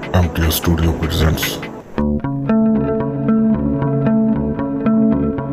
MTS Studio presents.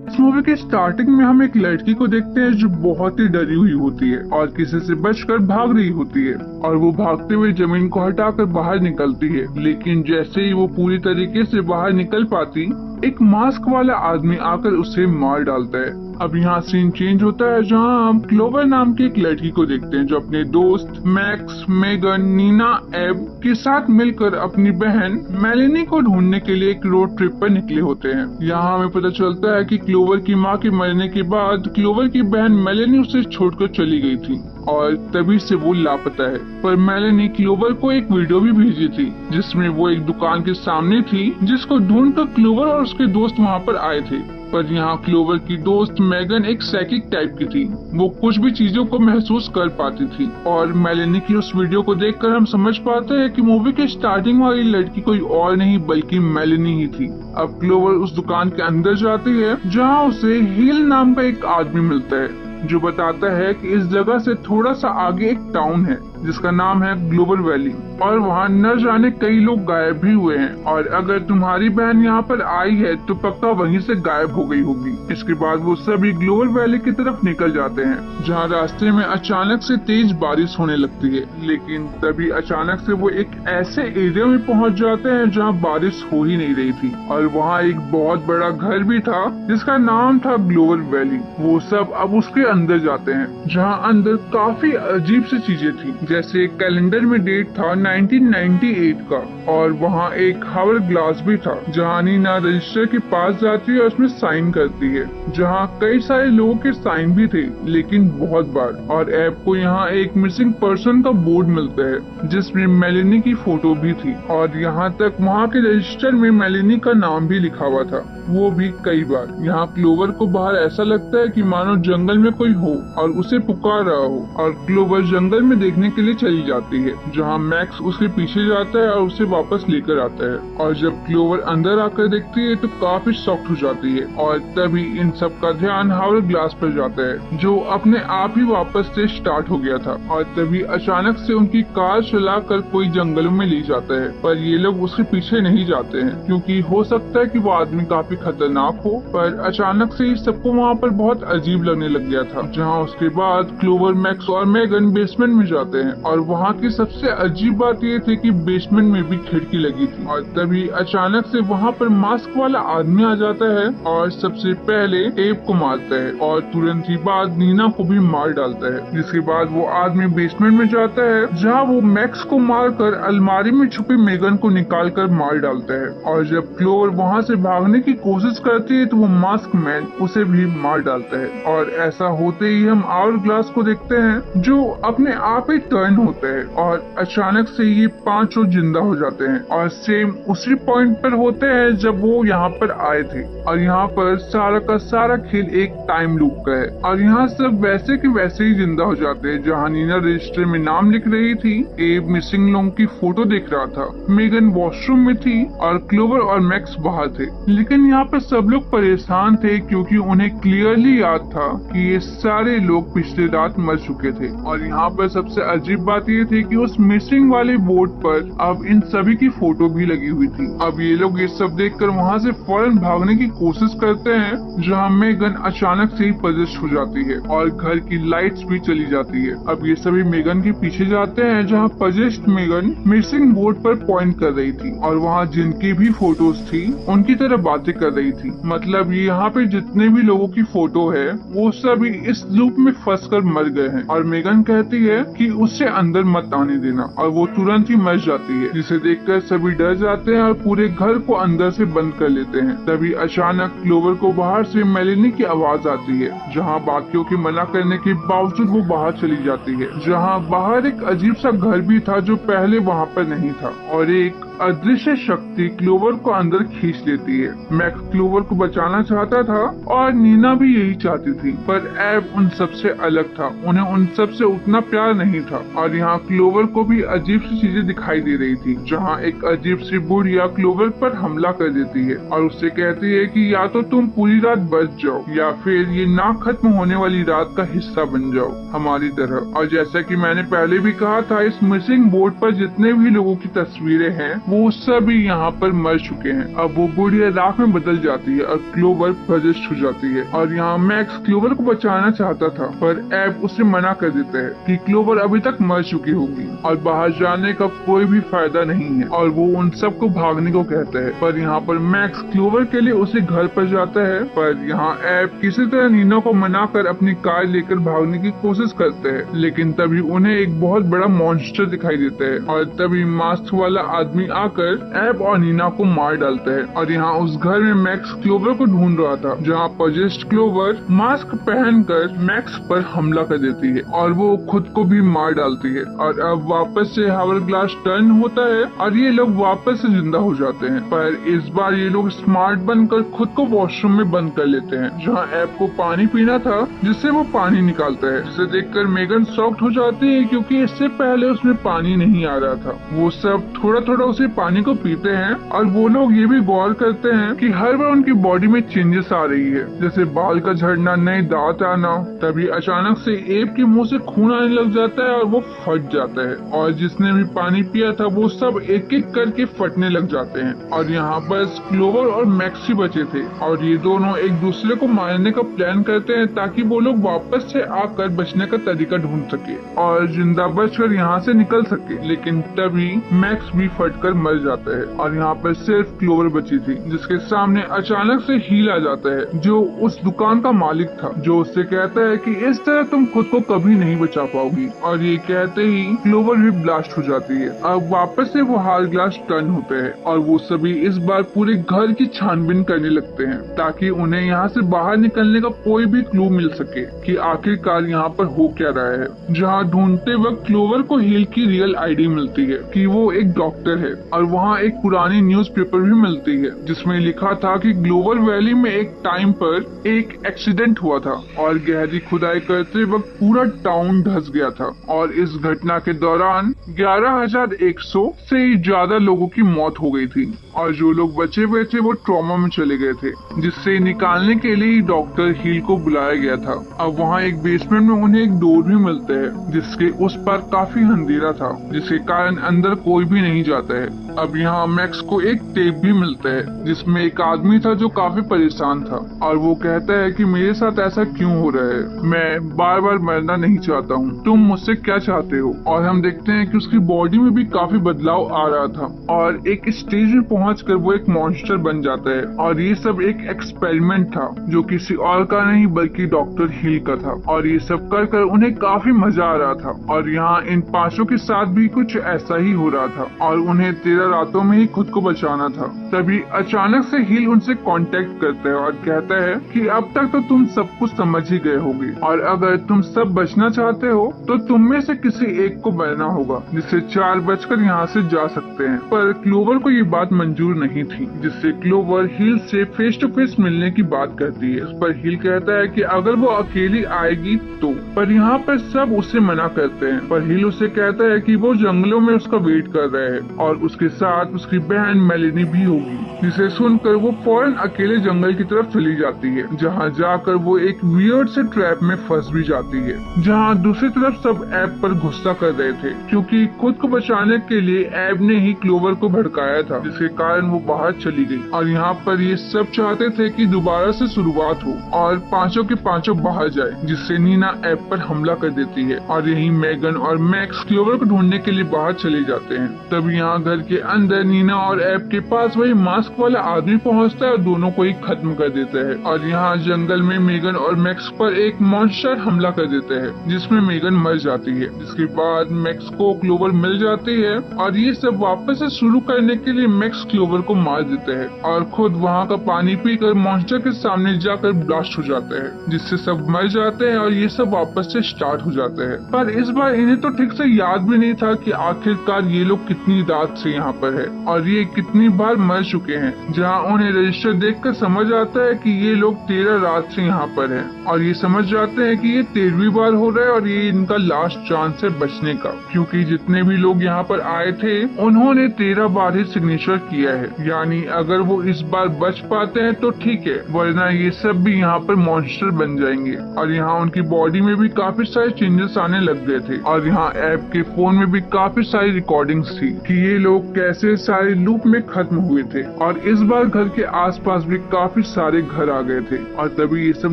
इस movie के starting में हम एक लड़की को देखते हैं जो बहुत ही डरी हुई होती है और किसी से बचकर भाग रही होती है और वो भागते हुए जमीन को हटाकर बाहर निकलती है। लेकिन जैसे ही वो पूरी तरीके से बाहर निकल पाती, एक मास्क वाला आदमी आकर उसे मार डालता है। अब यहाँ सीन चेंज होता है जहाँ हम क्लोवर नाम की एक लड़की को देखते हैं जो अपने दोस्त मैक्स, मेगन, नीना, एब के साथ मिलकर अपनी बहन मेलेनी को ढूंढने के लिए एक रोड ट्रिप पर निकले होते हैं। यहाँ हमें पता चलता है कि क्लोवर की माँ के मरने के बाद क्लोवर की बहन मेलेनी उसे छोड़कर चली गई थी और तभी से वो लापता है। पर मेलेनी क्लोवर को एक वीडियो भी भेजी थी जिसमें वो एक दुकान के सामने थी जिसको ढूंढकर क्लोवर और उसके दोस्त वहाँ पर आए थे। पर यहाँ क्लोवर की दोस्त मेगन एक साइकिक टाइप की थी, वो कुछ भी चीजों को महसूस कर पाती थी और मेलेनी की उस वीडियो को देखकर हम समझ पाते हैं कि मूवी के स्टार्टिंग वाली लड़की कोई और नहीं बल्कि मेलेनी ही थी। अब क्लोवर उस दुकान के अंदर जाती है जहाँ उसे हील नाम का एक आदमी मिलता है जो बताता है कि इस जगह से थोड़ा सा आगे एक टाउन है जिसका नाम है ग्लोबल वैली और वहाँ न जाने कई लोग गायब भी हुए हैं और अगर तुम्हारी बहन यहाँ पर आई है तो पक्का वहीं से गायब हो गई होगी। इसके बाद वो सभी ग्लोबल वैली की तरफ निकल जाते हैं जहाँ रास्ते में अचानक से तेज बारिश होने लगती है। लेकिन तभी अचानक से वो एक ऐसे एरिया में पहुँच जाते हैं जहाँ बारिश हो ही नहीं रही थी और वहाँ एक बहुत बड़ा घर भी था जिसका नाम था ग्लोबल वैली। वो सब अब उसके अंदर जाते हैं जहाँ अंदर काफी अजीब सी चीजें थी, जैसे कैलेंडर में डेट था 1998 का और वहाँ एक हावर ग्लास भी था जहाँ नीना रजिस्टर के पास जाती है और उसमें साइन करती है जहाँ कई सारे लोगों के साइन भी थे लेकिन बहुत बार। और ऐप को यहाँ एक मिसिंग पर्सन का बोर्ड मिलता है जिसमें मेलेनी की फोटो भी थी और यहाँ तक वहाँ के रजिस्टर में मेलेनी का नाम भी लिखा हुआ था, वो भी कई बार। यहाँ क्लोवर को बाहर ऐसा लगता है कि मानो जंगल में कोई हो और उसे पुकार रहा हो और क्लोवर जंगल में देखने के लिए चली जाती है जहाँ मैक्स उसके पीछे जाता है और उसे वापस लेकर आता है। और जब क्लोवर अंदर आकर देखती है तो काफी शॉक्ड हो जाती है और तभी इन सब का ध्यान हावर ग्लास पर जाता है जो अपने आप ही वापस से स्टार्ट हो गया था और तभी अचानक से उनकी कार चलाकर कोई जंगलों में ले जाता है। पर ये लोग उसके पीछे नहीं जाते हैं क्योंकि हो सकता है कि वो आदमी काफी खतरनाक हो। पर अचानक से सबको वहाँ पर बहुत अजीब लगने लग गया था जहाँ उसके बाद क्लोवर, मैक्स और मेगन बेसमेंट में जाते हैं और वहाँ की सबसे अजीब बात ये थी कि बेसमेंट में भी खिड़की लगी थी और तभी अचानक से वहाँ पर मास्क वाला आदमी आ जाता है और सबसे पहले एब को मारता है और तुरंत ही बाद नीना को भी मार डालता है। जिसके बाद वो आदमी बेसमेंट में जाता है जहाँ वो मैक्स को मारकर अलमारी में छुपी मेगन को निकाल कर मार डालता है और जब क्लोवर वहाँ से भागने की कोशिश करती है तो वो मास्क मैन उसे भी मार डालता है और ऐसा होते ही हम आवर ग्लास को देखते हैं जो अपने आप ही टर्न होता है और अचानक से ये पांचों जिंदा हो जाते हैं और सेम उसी पॉइंट पर होते हैं जब वो यहाँ पर आए थे। और यहाँ पर सारा का सारा खेल एक टाइम लूप का है और यहाँ सब वैसे के वैसे ही जिंदा हो जाते हैं। जहाँ नीना रजिस्टर में नाम लिख रही थी, एब मिसिंग लोगों की फोटो देख रहा था, मेगन वॉशरूम में थी और क्लोवर और मैक्स बाहर थे। लेकिन यहाँ पर सब लोग परेशान थे क्योंकि उन्हें क्लियरली याद था कि ये सारे लोग पिछली रात मर चुके थे। और यहाँ पर सबसे अजीब बात ये थी कि उस मिसिंग वाले बोर्ड पर अब इन सभी की फोटो भी लगी हुई थी। अब ये लोग ये सब देखकर वहाँ से फौरन भागने की कोशिश करते हैं जहाँ मेगन अचानक से ही पजेस्ट हो जाती है और घर की लाइट्स भी चली जाती है। अब ये सभी मेगन के पीछे जाते हैं जहाँ पजेस्ट मेगन मिसिंग बोर्ड पर पॉइंट कर रही थी और वहाँ जिनकी भी फोटोज थी उनकी तरह बातें कर रही थी। मतलब यहाँ पे जितने भी लोगों की फोटो है वो सभी इस लूप में फंस कर मर गए हैं और मेगन कहती है कि उससे अंदर मत आने देना और वो तुरंत ही मर जाती है जिसे देखकर सभी डर जाते हैं और पूरे घर को अंदर से बंद कर लेते हैं। तभी अचानक क्लोवर को बाहर से मेलेनी की आवाज आती है जहाँ बाकियों के मना करने के बावजूद वो बाहर चली जाती है जहाँ बाहर एक अजीब सा घर भी था जो पहले वहाँ पर नहीं था और एक अदृश्य शक्ति क्लोवर को अंदर खींच लेती है। मैक्स क्लोवर को बचाना चाहता था और नीना भी यही चाहती थी पर एब उन सबसे अलग था, उन्हें उन सबसे उतना प्यार नहीं था। और यहाँ क्लोवर को भी अजीब सी चीजें दिखाई दे रही थी जहाँ एक अजीब सी बुढ़िया क्लोवर पर हमला कर देती है और उससे कहती है कि या तो तुम पूरी रात बच जाओ या फिर ये ना खत्म होने वाली रात का हिस्सा बन जाओ हमारी तरह। और जैसा कि मैंने पहले भी कहा था, इस मिसिंग बोर्ड पर जितने भी लोगों की तस्वीरें हैं वो सभी यहाँ पर मर चुके हैं। अब वो बुढ़िया राख में बदल जाती है और क्लोवर पॉजेस्ट हो जाती है। और यहाँ मैक्स क्लोवर को बचाना चाहता था, पर एब उसे मना कर देता है कि क्लोवर अभी तक मर चुकी होगी और बाहर जाने का कोई भी फायदा नहीं है, और वो उन सबको भागने को कहता है। पर यहाँ पर मैक्स क्लोवर के लिए उसे घर पर जाता है, पर यहाँ एब किसी तरह नीना को मनाकर अपनी कार लेकर भागने की कोशिश करते हैं। लेकिन तभी उन्हें एक बहुत बड़ा मॉन्स्टर दिखाई देता है और तभी मास्क वाला आदमी आकर एब और नीना को मार डालता है। और यहाँ उस घर में मैक्स क्लोवर को ढूंढ रहा था, जहाँ पॉजेस्ड क्लोवर मास्क पहनकर मैक्स पर हमला कर देती है और वो खुद को भी मार डालती है। और अब वापस से हावर ग्लास टर्न होता है और ये लोग वापस से जिंदा हो जाते हैं, पर इस बार ये लोग स्मार्ट बनकर खुद को वॉशरूम में बंद कर लेते हैं, जहाँ एब को पानी पीना था जिससे वो पानी निकालता है, जिसे देखकर मेगन शॉक्ड हो जाती है क्योंकि इससे पहले उसमें पानी नहीं आ रहा था। वो सब थोड़ा थोड़ा उसे पानी को पीते हैं और वो लोग ये भी गौर करते हैं कि हर बार उनकी बॉडी में चेंजेस आ रही है, जैसे बाल का झड़ना, नए दांत आना। तभी अचानक से एब के मुंह से खून आने लग जाता है और वो फट जाता है, और जिसने भी पानी पिया था वो सब एक एक करके फटने लग जाते हैं। और यहाँ बस क्लोवर और मैक्स ही बचे थे और ये दोनों एक दूसरे को मारने का प्लान करते हैं ताकि वो लोग वापस से आकर बचने का तरीका ढूंढ सके और जिंदा बचकर यहाँ से निकल सके। लेकिन तभी मैक्स भी फटकर मर जाता है और यहाँ पर सिर्फ क्लोवर बची थी, जिसके सामने अचानक से हील आ जाता है जो उस दुकान का मालिक था, जो उससे कहता है कि इस तरह तुम खुद को कभी नहीं बचा पाओगी। और ये कहते ही क्लोवर भी ब्लास्ट हो जाती है। अब वापस से वो हार ग्लास टर्न होते हैं और वो सभी इस बार पूरे घर की छानबीन करने लगते हैं ताकि उन्हें यहाँ से बाहर निकलने का कोई भी क्लू मिल सके कि आखिरकार यहाँ पर हो क्या रहा है। जहाँ ढूंढते वक्त क्लोवर को हील की रियल आईडी मिलती है कि वो एक डॉक्टर है, और वहाँ एक पुरानी न्यूज़पेपर भी मिलती है जिसमें लिखा था कि ग्लोबल वैली में एक टाइम पर एक एक्सीडेंट हुआ था और गहरी खुदाई करते वक्त पूरा टाउन धंस गया था, और इस घटना के दौरान 11,100 से ज्यादा लोगों की मौत हो गई थी और जो लोग बचे हुए थे वो ट्रॉमा में चले गए थे, जिससे निकालने के लिए डॉक्टर हील को बुलाया गया था। अब वहाँ एक बेसमेंट में उन्हें एक डोर भी मिलता है जिसके उस पर काफी अंधेरा था, जिसके कारण अंदर कोई भी नहीं जाता है। अब यहाँ मैक्स को एक टेप भी मिलता है जिसमें एक आदमी था जो काफी परेशान था और वो कहता है कि मेरे साथ ऐसा क्यों हो रहा है, मैं बार बार मरना नहीं चाहता हूँ, तुम मुझसे क्या चाहते हो। और हम देखते हैं कि उसकी बॉडी में भी काफी बदलाव आ रहा था और एक स्टेज में पहुंचकर वो एक मॉन्स्टर बन जाता है। और ये सब एक एक्सपेरिमेंट था जो किसी और का नहीं बल्कि डॉक्टर हील का था, और ये सब कर कर उन्हें काफी मजा आ रहा था। और यहाँ इन पांचों के साथ भी कुछ ऐसा ही हो रहा था और उन्हें 13 रातों में ही खुद को बचाना था। तभी अचानक से हील उनसे कांटेक्ट करता है और कहता है कि अब तक तो तुम सब कुछ समझ ही गए होगे और अगर तुम सब बचना चाहते हो तो तुम में से किसी एक को बनना होगा जिससे 4 बचकर यहाँ से जा सकते हैं। पर क्लोवर को ये बात मंजूर नहीं थी, जिससे क्लोवर हील से फेस टू फेस मिलने की बात करती है। उस पर हील कहता है कि अगर वो अकेली आएगी तो, पर यहाँ पर सब उसे मना करते हैं। पर हील उसे कहता है कि वो जंगलों में उसका वेट कर रहे हैं और उसके साथ उसकी बहन मेलिनी भी होगी, जिसे सुनकर वो फौरन अकेले जंगल की तरफ चली जाती है, जहाँ जाकर वो एक वियर्ड से ट्रैप में फंस भी जाती है, जहाँ दूसरी तरफ सब एब पर गुस्सा कर रहे थे क्योंकि खुद को बचाने के लिए एब ने ही क्लोवर को भड़काया था, जिसके कारण वो बाहर चली गई। और यहाँ पर ये सब चाहते थे कि दोबारा से शुरुआत हो और पांचों के पांचों बाहर जाए, जिससे नीना एब पर हमला कर देती है और यही मेगन और मैक्स क्लोवर को ढूंढने के लिए बाहर चले जाते हैं। तब यहाँ घर के अंदर नीना और एब के पास वही मास्क वाला आदमी पहुँचता है और दोनों को ही खत्म कर देता है। और यहाँ जंगल में मेगन और मैक्स पर एक मॉन्स्टर हमला कर देता है जिसमें मेगन मर जाती है, जिसके बाद मैक्स को क्लोवर मिल जाती है और ये सब वापस से शुरू करने के लिए मैक्स क्लोवर को मार देते हैं और खुद वहाँ का पानी पीकर मॉन्स्टर के सामने जाकर ब्लास्ट हो जाता है, जिससे सब मर जाते हैं और ये सब वापस से स्टार्ट हो जाते हैं। पर इस बार इन्हें तो ठीक से याद भी नहीं था कि आखिरकार ये लोग कितनी रात से यहाँ पर है और ये कितनी बार मर चुके हैं, जहाँ उन्हें रजिस्टर देखकर समझ आता है कि ये लोग 13 रात से यहाँ पर हैं और ये समझ जाते हैं कि ये 13वीं बार हो रहा है और ये इनका लास्ट चांस है बचने का, क्योंकि जितने भी लोग यहाँ पर आए थे उन्होंने 13 बार ही सिग्नेचर किया है। यानी अगर वो इस बार बच पाते हैं तो ठीक है, वरना ये सब भी यहाँ पर मॉन्स्टर बन जाएंगे। और यहाँ उनकी बॉडी में भी काफी सारे चेंजेस आने लग गए थे और यहाँ एब के फोन में भी काफी सारी रिकॉर्डिंग्स थी कि ये लोग वो कैसे सारे लूप में खत्म हुए थे और इस बार घर के आसपास भी काफी सारे घर आ गए थे। और तभी ये सब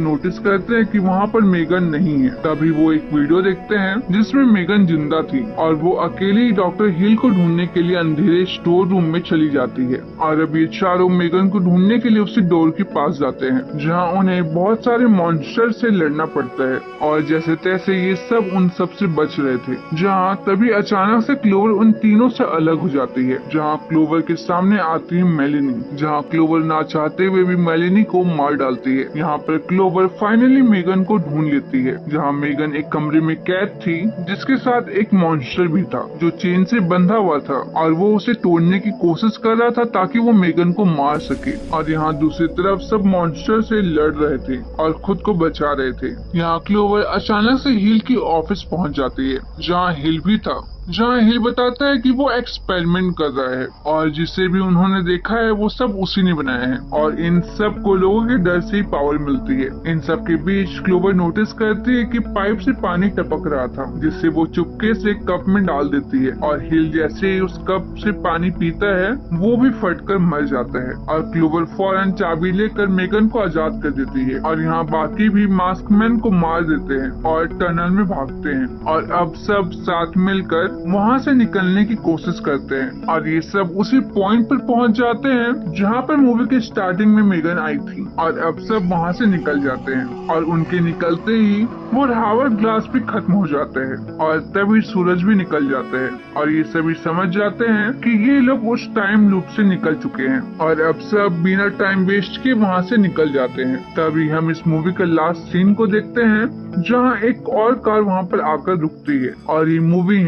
नोटिस करते हैं कि वहाँ पर मेगन नहीं है। तभी वो एक वीडियो देखते हैं जिसमें मेगन जिंदा थी और वो अकेले ही डॉक्टर हिल को ढूंढने के लिए अंधेरे स्टोर रूम में चली जाती है। और अब ये चारों मेगन को ढूंढने के लिए उसी डोर के पास जाते हैं जहाँ उन्हें बहुत सारे मॉन्स्टर से लड़ना पड़ता है और जैसे तैसे ये सब उन सब से बच रहे थे। जहाँ तभी अचानक से क्लोवर उन तीनों से अलग हो जाती है। जहाँ क्लोवर के सामने आती है मेलेनी, जहाँ क्लोवर ना चाहते हुए भी मेलेनी को मार डालती है। यहाँ पर क्लोवर फाइनली मेगन को ढूंढ लेती है जहाँ मेगन एक कमरे में कैद थी जिसके साथ एक मॉन्स्टर भी था जो चेन से बंधा हुआ था और वो उसे तोड़ने की कोशिश कर रहा था ताकि वो मेगन को मार सके। और यहाँ दूसरी तरफ सब मॉन्स्टर से लड़ रहे थे और खुद को बचा रहे थे। यहाँ क्लोवर अचानक से हिल की ऑफिस पहुंच जाती है जहाँ हिल भी था। जहाँ हिल बताता है कि वो एक्सपेरिमेंट कर रहा है और जिसे भी उन्होंने देखा है वो सब उसी ने बनाया है और इन सब को लोगों के डर से ही पावर मिलती है। इन सब के बीच क्लोवर नोटिस करती है कि पाइप से पानी टपक रहा था जिससे वो चुपके से कप में डाल देती है और हिल जैसे ही उस कप से पानी पीता है वो भी फटकर मर जाता है। और क्लोवर फौरन चाबी लेकर मेगन को आजाद कर देती है और यहाँ बाकी भी मास्कमैन को मार देते हैं और टनल में भागते हैं और अब सब साथ मिलकर वहाँ से निकलने की कोशिश करते हैं। और ये सब उसी पॉइंट पर पहुँच जाते हैं जहाँ पर मूवी के स्टार्टिंग में मेगन आई थी और अब सब वहाँ से निकल जाते हैं और उनके निकलते ही वो हावर ग्लास भी खत्म हो जाते हैं और तभी सूरज भी निकल जाते हैं और ये सभी समझ जाते हैं कि ये लोग उस टाइम लूप से निकल चुके हैं और अब सब बिना टाइम वेस्ट के वहाँ से निकल जाते हैं। तभी हम इस मूवी का लास्ट सीन को देखते हैं जहाँ एक और कार वहाँ पर आकर रुकती है और ये मूवी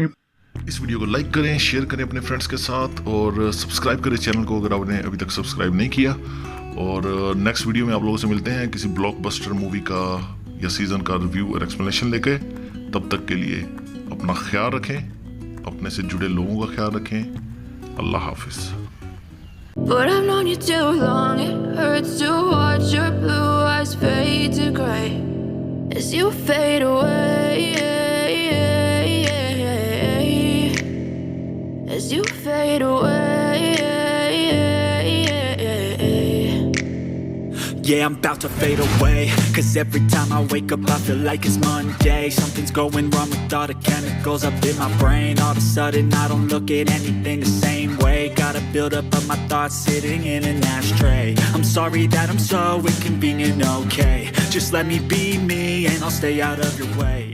इस वीडियो को लाइक करें, शेयर करें अपने फ्रेंड्स के साथ और सब्सक्राइब करें चैनल को अगर आपने अभी तक सब्सक्राइब नहीं किया। और नेक्स्ट वीडियो में आप लोगों से मिलते हैं किसी ब्लॉकबस्टर मूवी का या सीजन का रिव्यू और एक्सप्लेनेशन लेके। तब तक के लिए अपना ख्याल रखें, अपने से जुड़े लोगों का ख्याल रखें। अल्लाह हाफिज। But I've known you too long, it hurts to watch your blue eyes fade to gray as you fade away, as you fade away. Yeah, I'm about to fade away, 'cause every time I wake up I feel like it's Monday. Something's going wrong with all the chemicals up in my brain. All of a sudden I don't look at anything the same way. Gotta build up of my thoughts sitting in an ashtray. I'm sorry that I'm so inconvenient, okay. Just let me be me and I'll stay out of your way.